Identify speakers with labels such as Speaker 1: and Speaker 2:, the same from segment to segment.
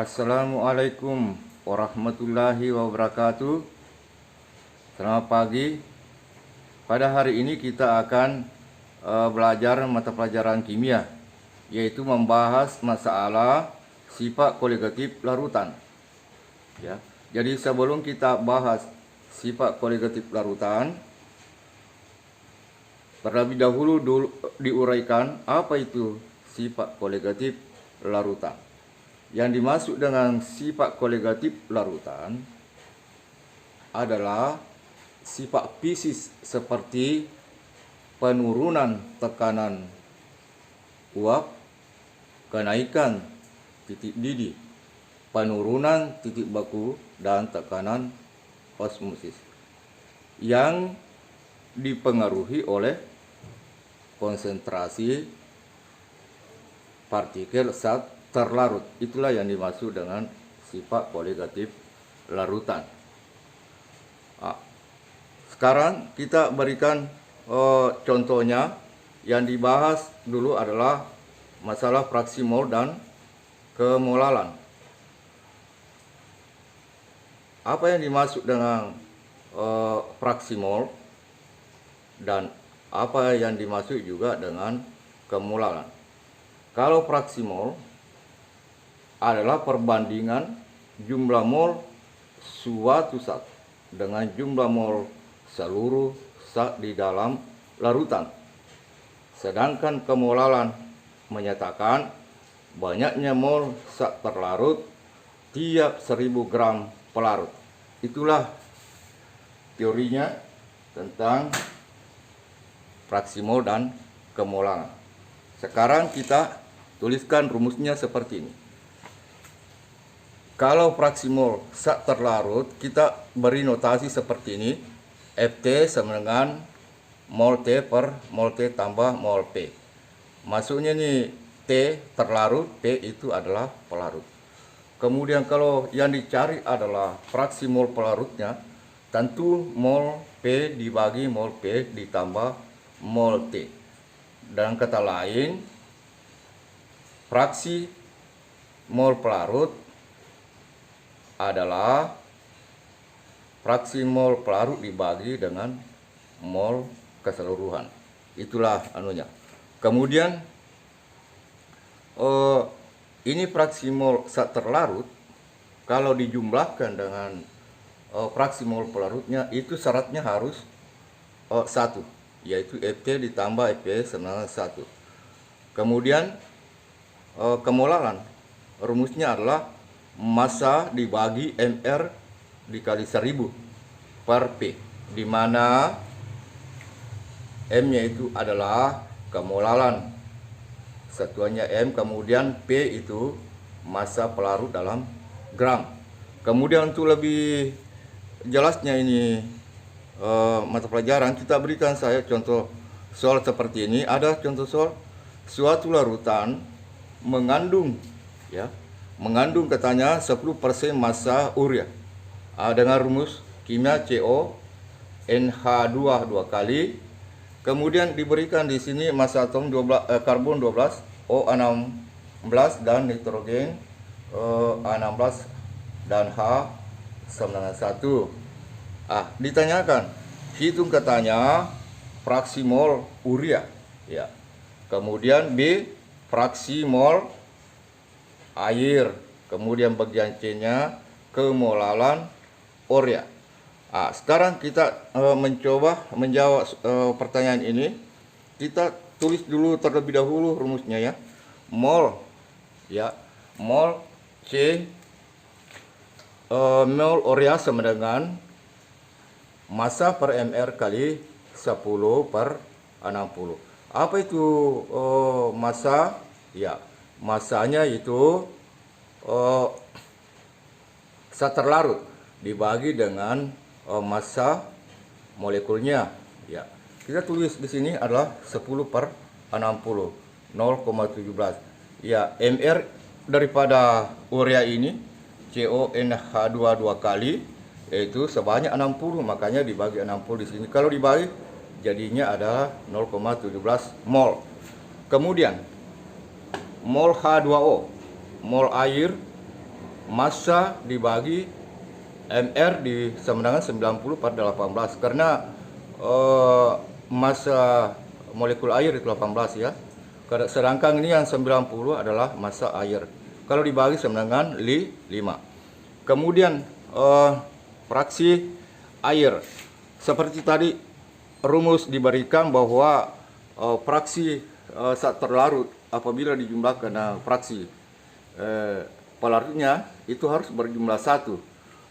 Speaker 1: Assalamualaikum warahmatullahi wabarakatuh. Selamat pagi. Pada hari ini kita akan belajar mata pelajaran kimia, yaitu membahas masalah sifat koligatif larutan. Ya. Jadi sebelum kita bahas sifat koligatif larutan, terlebih dahulu diuraikan apa itu sifat koligatif larutan. Yang dimaksud dengan sifat koligatif larutan adalah sifat fisik seperti penurunan tekanan uap, kenaikan titik didih, penurunan titik baku, dan tekanan osmosis yang dipengaruhi oleh konsentrasi partikel saat terlarut. Itulah yang dimaksud dengan sifat koligatif larutan. Sekarang kita berikan contohnya. Yang dibahas dulu adalah masalah fraksi mol dan kemolalan. Apa yang dimaksud dengan fraksi mol dan apa yang dimaksud juga dengan kemolalan? Kalau fraksi mol adalah perbandingan jumlah mol suatu zat dengan jumlah mol seluruh zat di dalam larutan. Sedangkan kemolalan menyatakan banyaknya mol zat terlarut tiap 1000 gram pelarut. Itulah teorinya tentang fraksi mol dan kemolalan. Sekarang kita tuliskan rumusnya seperti ini. Kalau fraksi mol zat terlarut, kita beri notasi seperti ini. Ft sama dengan mol T per mol T tambah mol P. Maksudnya nih T terlarut, P itu adalah pelarut. Kemudian kalau yang dicari adalah fraksi mol pelarutnya, tentu mol P dibagi mol P ditambah mol T. Dan kata lain, fraksi mol pelarut adalah fraksi mol pelarut dibagi dengan mol keseluruhan. Itulah anunya. Kemudian ini fraksi mol zat terlarut kalau dijumlahkan dengan fraksi mol pelarutnya, itu syaratnya harus 1, yaitu Ft ditambah Fp sama 1. Kemudian kemolalan rumusnya adalah massa dibagi mR dikali 1000 per P, di mana M-nya itu adalah kemolalan, satuannya M, kemudian P itu massa pelarut dalam gram. Kemudian untuk lebih jelasnya ini mata pelajaran, kita berikan saya contoh soal seperti ini. Ada contoh soal, suatu larutan mengandung katanya 10% massa urea dengan rumus kimia CO NH2 dua kali. Kemudian diberikan di sini massa atom karbon 12, O16 dan nitrogen A16 dan H sama dengan 1. Ditanyakan, hitung katanya fraksi mol urea, ya. Kemudian B, fraksi mol air, kemudian bagian C-nya kemolalan urea. Sekarang kita mencoba menjawab pertanyaan ini. Kita tulis dulu terlebih dahulu rumusnya, ya. Mol, ya, mol C mol urea sama dengan massa per mR kali 10 per 60. Apa itu massa? Ya, massanya itu zat terlarut dibagi dengan massa molekulnya, ya. Kita tulis di sini adalah 10 per 60, 0,17. Ya, mR daripada urea ini CONH2 dua kali, yaitu sebanyak 60, makanya dibagi 60 di sini. Kalau dibagi jadinya adalah 0,17 mol. Kemudian mol H2O, mol air massa dibagi MR sama dengan 90/18, karena massa molekul air itu 18 ya. Sedangkan ini yang 90 adalah massa air. Kalau dibagi sama dengan 5. Kemudian fraksi air. Seperti tadi rumus diberikan bahwa fraksi saat terlarut apabila dijumlahkan fraksi pelarutnya itu harus berjumlah 1.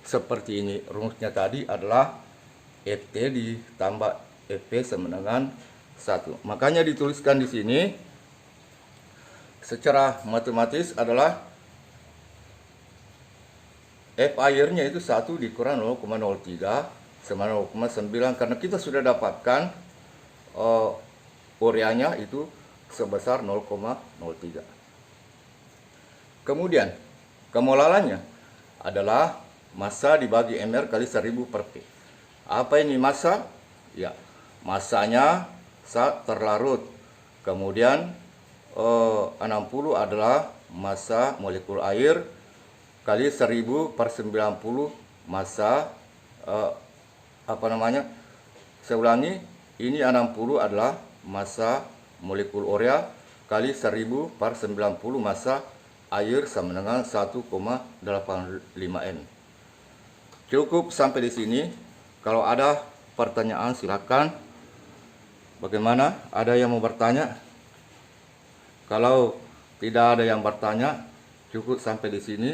Speaker 1: Seperti ini rumusnya tadi adalah Ft ditambah Fp sama dengan 1. Makanya dituliskan di sini secara matematis adalah F airnya itu 1 dikurang 0,03 sama 0,9, karena kita sudah dapatkan ureanya itu sebesar 0,03. Kemudian kemolalannya adalah massa dibagi MR kali 1000 per P. Apa ini massa? Ya, massanya saat terlarut. Kemudian 60 adalah massa molekul air kali 1000 per 90 massa saya ulangi, ini 60 adalah massa molekul urea kali 1000 per 90 massa air sama dengan 1,85 N. Cukup sampai di sini. Kalau ada pertanyaan silakan. Bagaimana? Ada yang mau bertanya? Kalau tidak ada yang bertanya, cukup sampai di sini.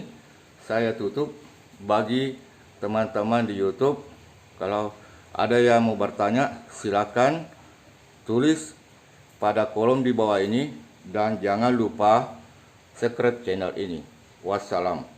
Speaker 1: Saya tutup. Bagi teman-teman di YouTube, kalau ada yang mau bertanya, silakan tulis pada kolom di bawah ini, dan jangan lupa subscribe channel ini. Wassalam.